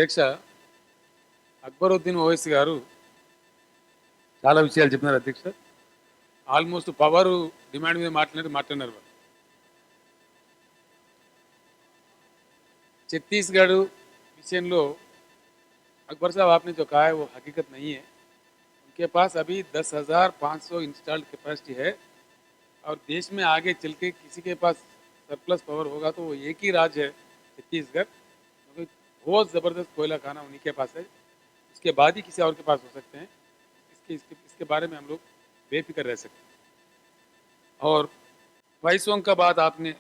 అధ్యక్ష అక్బరుద్దీన్ ఓవైసీ గారు చాలా విషయాలు చెప్పినారు అధ్యక్ష. ఆల్మోస్ట్ పవర్ డిమాండ్ మీద మాట్లాడినారు వాళ్ళు. छत्तीसगढ़ विषయంలో अकबर साहब आपने जो कहा है वो हकीकत नहीं है. उनके पास अभी 10,500 इंस्टॉल्ड कैपेसिटी है और देश में आगे चल के किसी के पास सरप्लस पावर होगा तो वो एक ही राज्य है छत्तीसगढ़, क्योंकि बहुत ज़बरदस्त कोयला खाना उन्हीं के पास है. उसके बाद ही किसी और के पास हो सकते हैं. इसके बारे में हम लोग बेफिक्र रह सकते हैं. और पैसों का बात आपने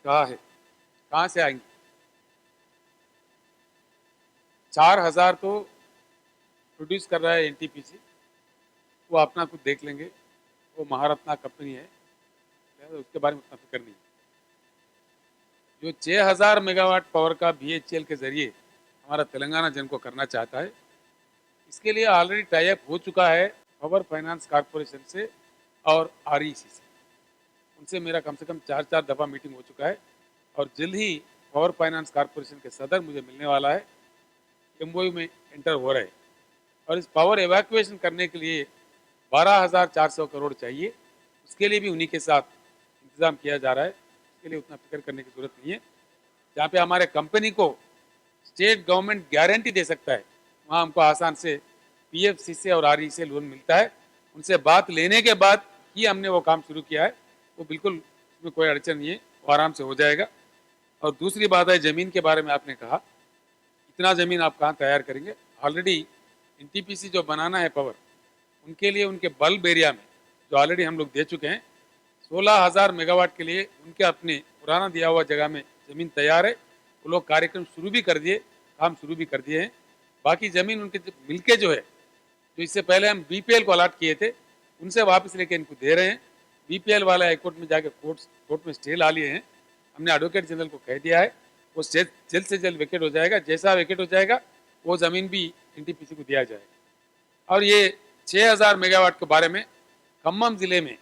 कहा है, कहाँ से आएंगे? 4,000 तो प्रोड्यूस कर रहा है एनटीपीसी, वो अपना कुछ देख लेंगे. वो महारत्ना कंपनी है, उसके बारे में उतना फिक्र नहीं. जो 6,000 मेगावाट पावर का बीएचईएल के जरिए हमारा तेलंगाना जन को करना चाहता है, इसके लिए ऑलरेडी टाई अप हो चुका है पावर फाइनेंस कॉर्पोरेशन से और आरईसी से. उनसे मेरा कम से कम 4 दफ़ा मीटिंग हो चुका है और जल्द ही पावर फाइनेंस कॉर्पोरेशन के सदर मुझे मिलने वाला है. एमओयू में एंटर हो रहे हैं और इस पावर एवैक्यूएशन करने के लिए 12,400 करोड़ चाहिए. उसके लिए भी उन्हीं के साथ इंतज़ाम किया जा रहा है. उसके लिए उतना फिक्र करने की ज़रूरत नहीं है. जहाँ पे हमारे कंपनी को स्टेट गवर्नमेंट गारंटी दे सकता है, वहाँ हमको आसान से पीएफसी से और आरई से लोन मिलता है. उनसे बात लेने के बाद ही हमने वो काम शुरू किया है. वो बिल्कुल उसमें कोई अड़चन नहीं है, वो आराम से हो जाएगा. और दूसरी बात है, ज़मीन के बारे में आपने कहा, इतना ज़मीन आप कहाँ तैयार करेंगे? ऑलरेडी एनटीपीसी जो बनाना है पावर, उनके लिए उनके बल्ब एरिया में जो ऑलरेडी हम लोग दे चुके हैं 16,000 मेगावाट के लिए उनके अपने पुराना दिया हुआ जगह में ज़मीन तैयार है. वो लोग कार्यक्रम शुरू भी कर दिए, काम शुरू भी कर दिए हैं. बाकी ज़मीन उनके मिलके जो है, जो इससे पहले हम बीपीएल को अलॉट किए थे, उनसे वापस लेके इनको दे रहे हैं. बीपीएल वाला हाईकोर्ट में जाके कोर्ट में स्टे ला लिए हैं. हमने एडवोकेट जनरल को कह दिया है, वो जल्द से जल्द वेकेट हो जाएगा. जैसा वेकेट हो जाएगा वो ज़मीन भी एनटीपीसी को दिया जाएगा. और ये 6,000 मेगावाट के बारे में खम्मम ज़िले में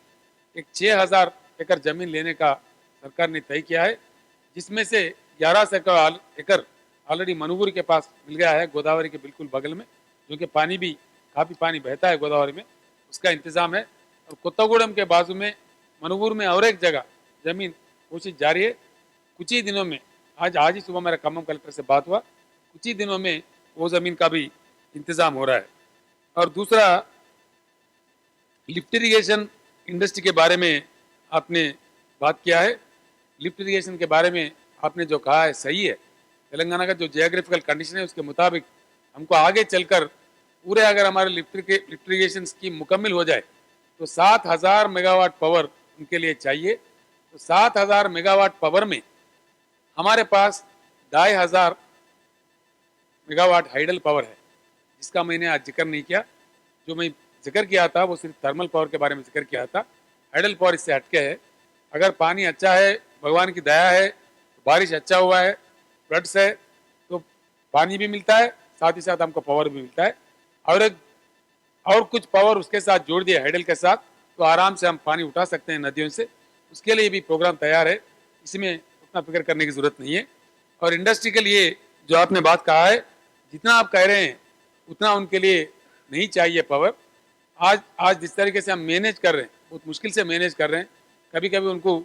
एक 6,000 एकड़ ज़मीन लेने का सरकार ने तय किया है, जिसमें से 1100 एकड़ ऑलरेडी मनुगुर के पास मिल गया है, गोदावरी के बिल्कुल बगल में, जो कि पानी भी काफ़ी पानी बहता है गोदावरी में, उसका इंतज़ाम है. और कोत्तागुड़म के बाजू में मनुगुर में और एक जगह ज़मीन कोशिश जारी है. कुछ ही दिनों में आज ही सुबह मेरा खम्मम कलेक्टर से बात हुआ, कुछ ही दिनों में वो ज़मीन का भी इंतज़ाम हो रहा है. और दूसरा, लिफ्ट इरीगेशन इंडस्ट्री के बारे में आपने बात किया है. लिफ्ट इरीगेशन के बारे में आपने जो कहा है सही है. तेलंगाना का जो जियोग्राफिकल कंडीशन है उसके मुताबिक हमको आगे चलकर पूरे अगर हमारे लिफ्ट इरीगेशन स्कीम मुकम्मल हो जाए तो 7,000 मेगावाट पावर उनके लिए चाहिए. तो 7,000 मेगावाट पावर में हमारे पास 2,500 मेगावाट हाइडल पावर है, जिसका मैंने आज जिक्र नहीं किया. जो मैं जिक्र किया था वो सिर्फ थर्मल पावर के बारे में जिक्र किया था. हाइडल पावर इससे हटके है. अगर पानी अच्छा है, भगवान की दया है, बारिश अच्छा हुआ है, फ्लड्स है, तो पानी भी मिलता है, साथ ही साथ हमको पावर भी मिलता है. और कुछ पावर उसके साथ जोड़ दिया हाइडल के साथ, तो आराम से हम पानी उठा सकते हैं नदियों से. उसके लिए भी प्रोग्राम तैयार है, इसमें उतना फिक्र करने की ज़रूरत नहीं है. और इंडस्ट्री के लिए जो आपने बात कहा है, जितना आप कह रहे हैं उतना उनके लिए नहीं चाहिए पावर. आज जिस तरीके से हम मैनेज कर रहे हैं, बहुत मुश्किल से मैनेज कर रहे हैं, कभी कभी उनको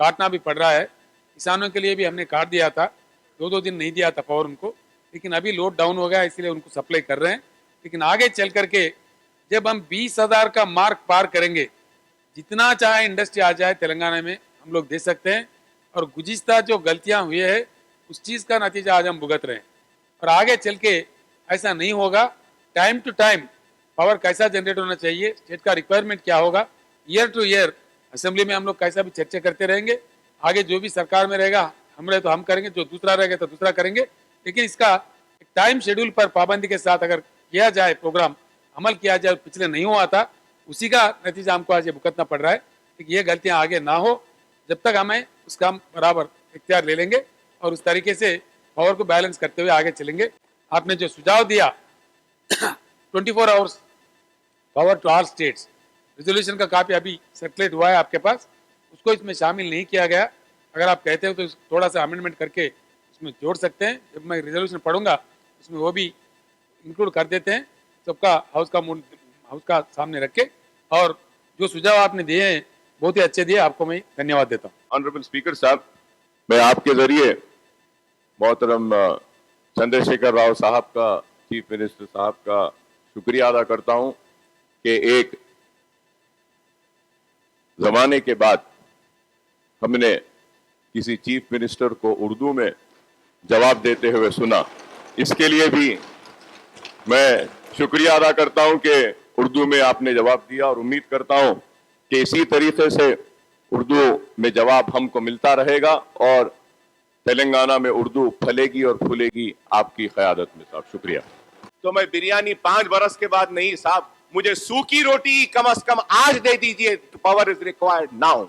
काटना भी पड़ रहा है. किसानों के लिए भी हमने काट दिया था, 2-2 दिन नहीं दिया था पावर उनको, लेकिन अभी लोड डाउन हो गया इसलिए उनको सप्लाई कर रहे हैं. लेकिन आगे चल करके जब हम 20,000 का मार्क पार करेंगे, जितना चाहे इंडस्ट्री आ जाए तेलंगाना में हम लोग दे सकते हैं. और गुज़िश्ता जो गलतियां हुई है उस चीज़ का नतीजा आज हम भुगत रहे हैं. और आगे चल के ऐसा नहीं होगा. टाइम टू टाइम पावर कैसा जनरेट होना चाहिए, स्टेट का रिक्वायरमेंट क्या होगा, ईयर टू ईयर असेंबली में हम लोग कैसा भी चर्चा करते रहेंगे. आगे जो भी सरकार में रहेगा हम रहे तो हम करेंगे, जो दूसरा रहेगा तो दूसरा करेंगे. लेकिन इसका एक टाइम शेड्यूल पर पाबंदी के साथ अगर किया जाए, प्रोग्राम अमल किया जाए, पिछले नहीं हुआ था, उसी का नतीजा हमको आज ये भुगतना पड़ रहा है. कि ये गलतियां आगे ना हो, जब तक हमें उसका बराबर इख्तियार ले लेंगे और उस तरीके से पावर को बैलेंस करते हुए आगे चलेंगे. आपने जो सुझाव दिया 24 hours power to all states, resolution का कापी अभी सर्कुलेट हुआ है आपके पास, उसको इसमें शामिल नहीं किया गया. अगर आप कहते हो तो थोड़ा सा अमेंडमेंट करके उसमें जोड़ सकते हैं. जब मैं रेजोल्यूशन पढ़ूंगा उसमें वो भी इंक्लूड कर देते हैं। सबका हाउस का सामने रख के, और जो सुझाव आपने दिए हैं बहुत ही अच्छे दिए, आपको मैं धन्यवाद देता हूँ। ऑनरेबल स्पीकर साहब, मैं आपके जरिए मोहतरम चंद्रशेखर राव साहब का, चीफ मिनिस्टर साहब का शुक्रिया अदा करता हूं कि एक जमाने के बाद हमने किसी चीफ मिनिस्टर को उर्दू में जवाब देते हुए सुना। इसके लिए भी मैं शुक्रिया अदा करता हूं कि उर्दू में आपने जवाब दिया, और उम्मीद करता हूं कि इसी तरीके से उर्दू में जवाब हमको मिलता रहेगा और तेलंगाना में उर्दू फलेगी और फूलेगी आपकी क़यादत में साहब। शुक्रिया। तो मैं बिरयानी 5 बरस के बाद नहीं साहब, मुझे सूखी रोटी कम से कम आज दे दीजिए। Power is required now.